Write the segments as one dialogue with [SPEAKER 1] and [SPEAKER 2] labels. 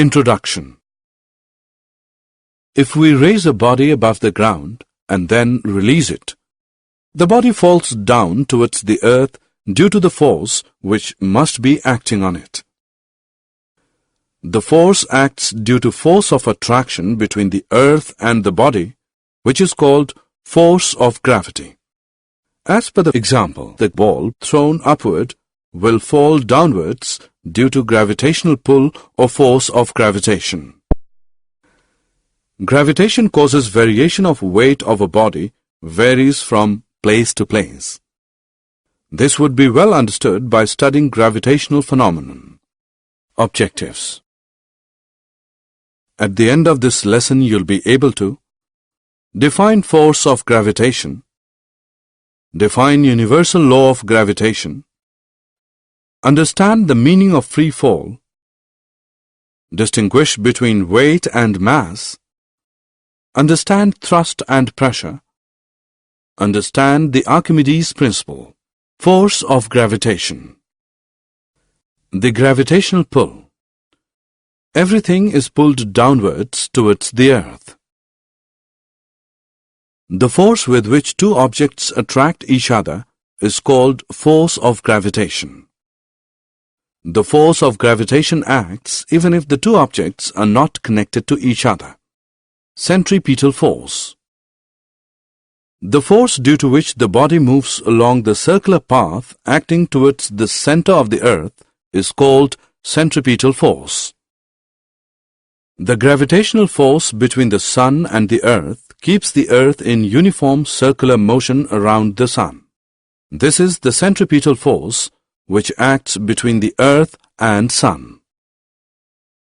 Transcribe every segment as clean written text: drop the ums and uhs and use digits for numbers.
[SPEAKER 1] Introduction. If we raise a body above the ground and then release it, the body falls down towards the earth due to the force which must be acting on it. The force acts due to force of attraction between the earth and the body, which is called force of gravity. As per the example, the ball thrown upward will fall downwards due to gravitational pull or force of gravitation. Gravitation causes variation of weight of a body varies from place to place. This would be well understood by studying gravitational phenomenon. Objectives. At the end of this lesson, you'll be able to define force of gravitation, define universal law of gravitation, understand the meaning of free fall, distinguish between weight and mass, understand thrust and pressure, understand the Archimedes principle. Force of gravitation. The gravitational pull. Everything is pulled downwards towards the earth. The force with which two objects attract each other is called force of gravitation. The force of gravitation acts even if the two objects are not connected to each other. Centripetal force. The force due to which the body moves along the circular path acting towards the center of the earth is called centripetal force. The gravitational force between the sun and the earth keeps the earth in uniform circular motion around the sun. This is the centripetal force which acts between the earth and sun.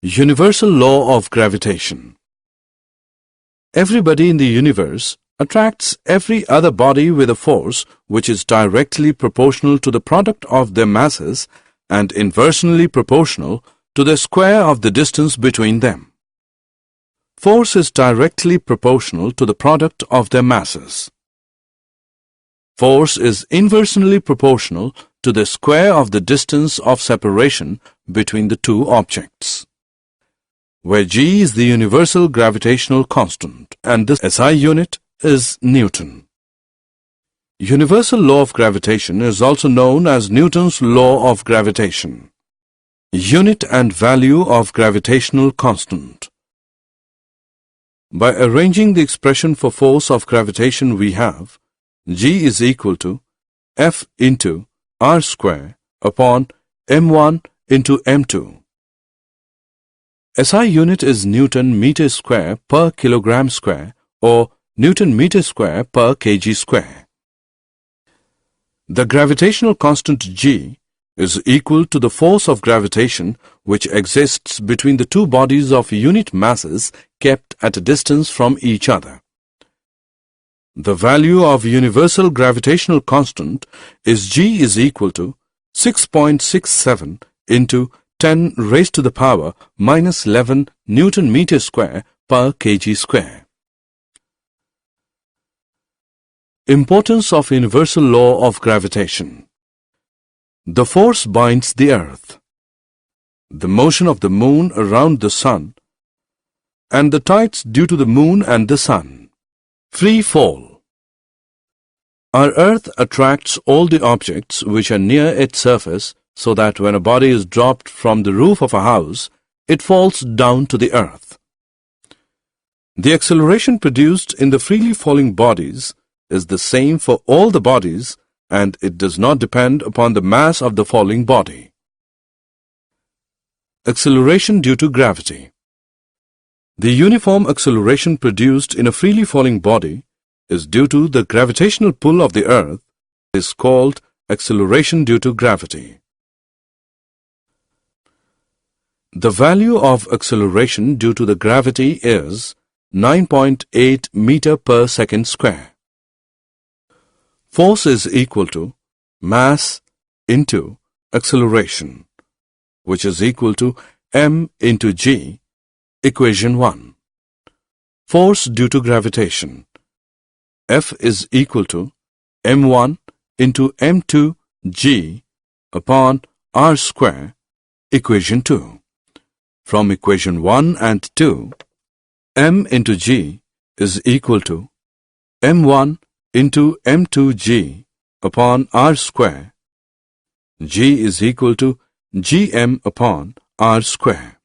[SPEAKER 1] Universal law of gravitation. Everybody in the universe attracts every other body with a force which is directly proportional to the product of their masses and inversely proportional to the square of the distance between them. Force is directly proportional to the product of their masses. Force is inversely proportional to the square of the distance of separation between the two objects, where g is the universal gravitational constant and the SI unit is Newton. Universal law of gravitation is also known as Newton's law of gravitation. Unit and value of gravitational constant. By arranging the expression for force of gravitation, we have G is equal to F into R square upon M1 into M2. SI unit is Newton meter square per kilogram square or Newton meter square per kg square. The gravitational constant G is equal to the force of gravitation which exists between the two bodies of unit masses kept at a distance from each other. The value of universal gravitational constant is G is equal to 6.67 into 10 raised to the power minus 11 Newton meter square per kg square. Importance of universal law of gravitation. The force binds the earth, the motion of the moon around the sun, and the tides due to the moon and the sun. Free fall. Our earth attracts all the objects which are near its surface so that when a body is dropped from the roof of a house, it falls down to the earth. The acceleration produced in the freely falling bodies is the same for all the bodies and it does not depend upon the mass of the falling body. Acceleration due to gravity. The uniform acceleration produced in a freely falling body is due to the gravitational pull of the earth. It is called acceleration due to gravity. The value of acceleration due to the gravity is 9.8 meter per second square. Force is equal to mass into acceleration, which is equal to m into g, equation 1. Force due to gravitation. F is equal to m1 into m2 g upon r square, equation 2. from equation 1 and 2, m into g is equal to m1 into m2g upon r square. G is equal to gm upon r square.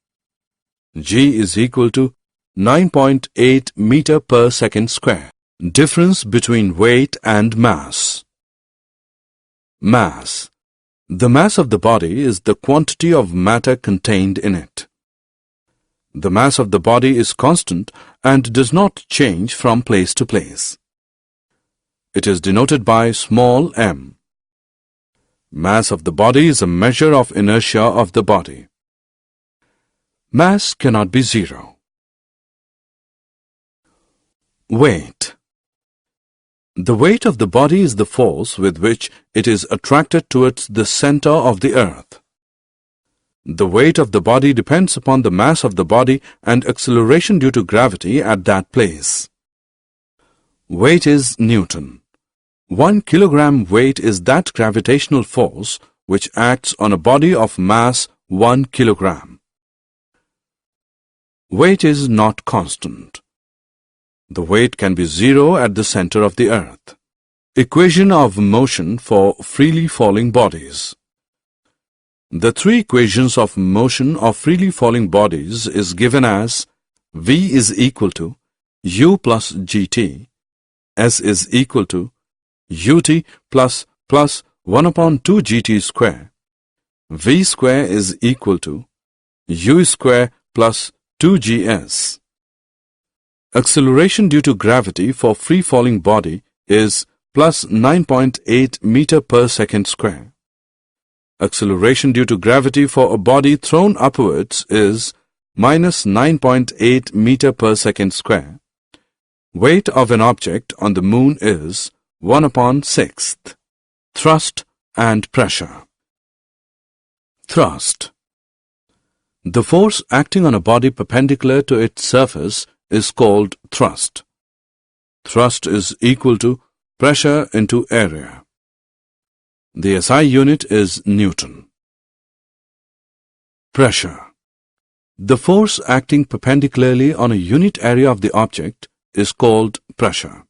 [SPEAKER 1] G is equal to 9.8 meter per second square. Difference between weight and mass. Mass. The mass of the body is the quantity of matter contained in it. The mass of the body is constant and does not change from place to place. It is denoted by small m. Mass of the body is a measure of inertia of the body. Mass cannot be zero. Weight. The weight of the body is the force with which it is attracted towards the center of the earth. The weight of the body depends upon the mass of the body and acceleration due to gravity at that place. Weight is Newton. 1 kilogram weight is that gravitational force which acts on a body of mass 1 kilogram. Weight is not constant. The weight can be zero at the center of the earth. Equation of motion for freely falling bodies. The three equations of motion of freely falling bodies is given as V is equal to U plus GT, S is equal to UT plus 1 upon 2 GT square, V square is equal to U square plus 2GS. Acceleration due to gravity for free falling body is plus 9.8 meter per second square. Acceleration due to gravity for a body thrown upwards is minus 9.8 meter per second square. Weight of an object on the moon is 1 upon 6th. Thrust and pressure. Thrust. The force acting on a body perpendicular to its surface is called thrust. Thrust is equal to pressure into area. The SI unit is Newton. Pressure. The force acting perpendicularly on a unit area of the object is called pressure.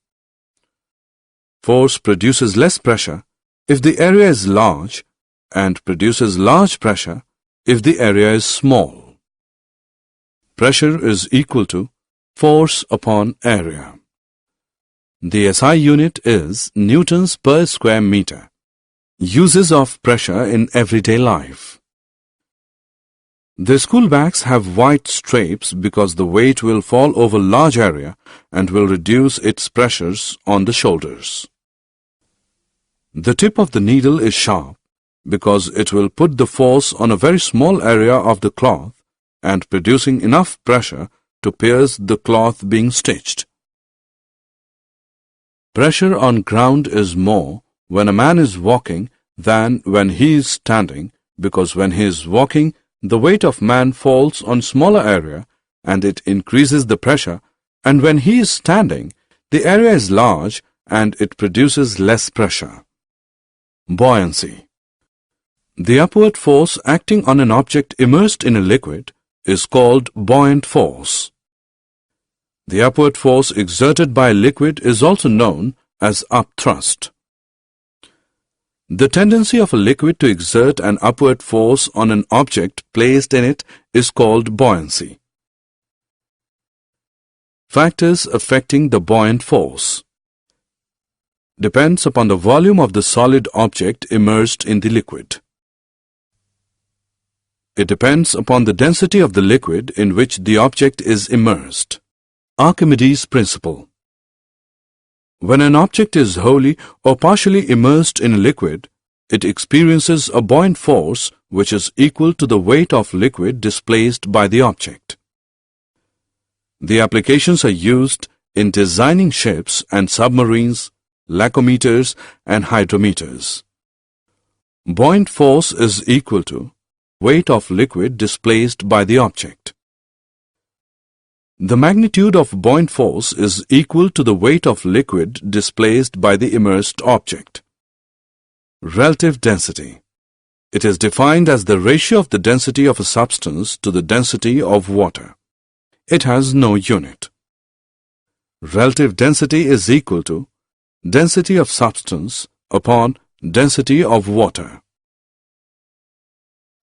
[SPEAKER 1] Force produces less pressure if the area is large and produces large pressure if the area is small. Pressure is equal to force upon area. The SI unit is newtons per square meter. Uses of pressure in everyday life. The school bags have white stripes because the weight will fall over large area and will reduce its pressures on the shoulders. The tip of the needle is sharp because it will put the force on a very small area of the cloth and producing enough pressure to pierce the cloth being stitched. Pressure on ground is more when a man is walking than when he is standing, because when he is walking, the weight of man falls on smaller area and it increases the pressure, and when he is standing, the area is large and it produces less pressure. Buoyancy. The upward force acting on an object immersed in a liquid is called buoyant force. The upward force exerted by a liquid is also known as upthrust. The tendency of a liquid to exert an upward force on an object placed in it is called buoyancy. Factors affecting the buoyant force. Depends upon the volume of the solid object immersed in the liquid. It depends upon the density of the liquid in which the object is immersed. Archimedes principle. When an object is wholly or partially immersed in a liquid, it experiences a buoyant force which is equal to the weight of liquid displaced by the object. The applications are used in designing ships and submarines, lacometers and hydrometers. Buoyant force is equal to weight of liquid displaced by the object. The magnitude of buoyant force is equal to the weight of liquid displaced by the immersed object. Relative density. It is defined as the ratio of the density of a substance to the density of water. It has no unit. Relative density is equal to density of substance upon density of water.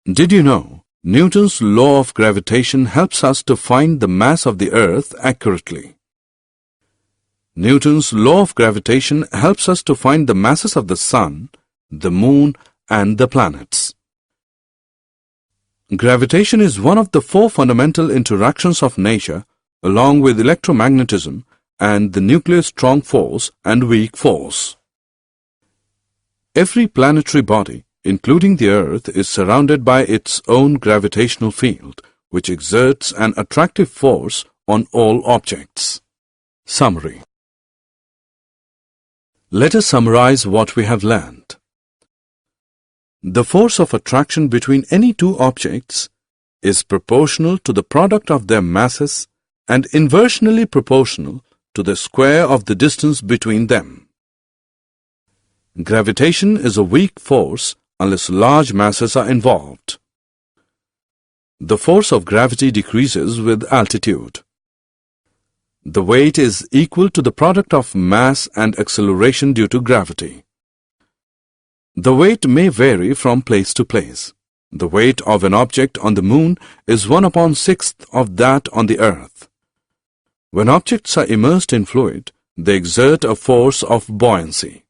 [SPEAKER 1] Did you know Newton's law of gravitation helps us to find the mass of the Earth accurately? Newton's law of gravitation helps us to find the masses of the Sun, the Moon, and the planets. Gravitation is one of the four fundamental interactions of nature, along with electromagnetism and the nuclear strong force and weak force. Every planetary body, including the Earth, is surrounded by its own gravitational field, which exerts an attractive force on all objects. Summary. Let us summarize what we have learned. The force of attraction between any two objects is proportional to the product of their masses and inversely proportional to the square of the distance between them. Gravitation is a weak force unless large masses are involved. The force of gravity decreases with altitude. The weight is equal to the product of mass and acceleration due to gravity. The weight may vary from place to place. The weight of an object on the Moon is 1/6 of that on the Earth. When objects are immersed in fluid, they exert a force of buoyancy.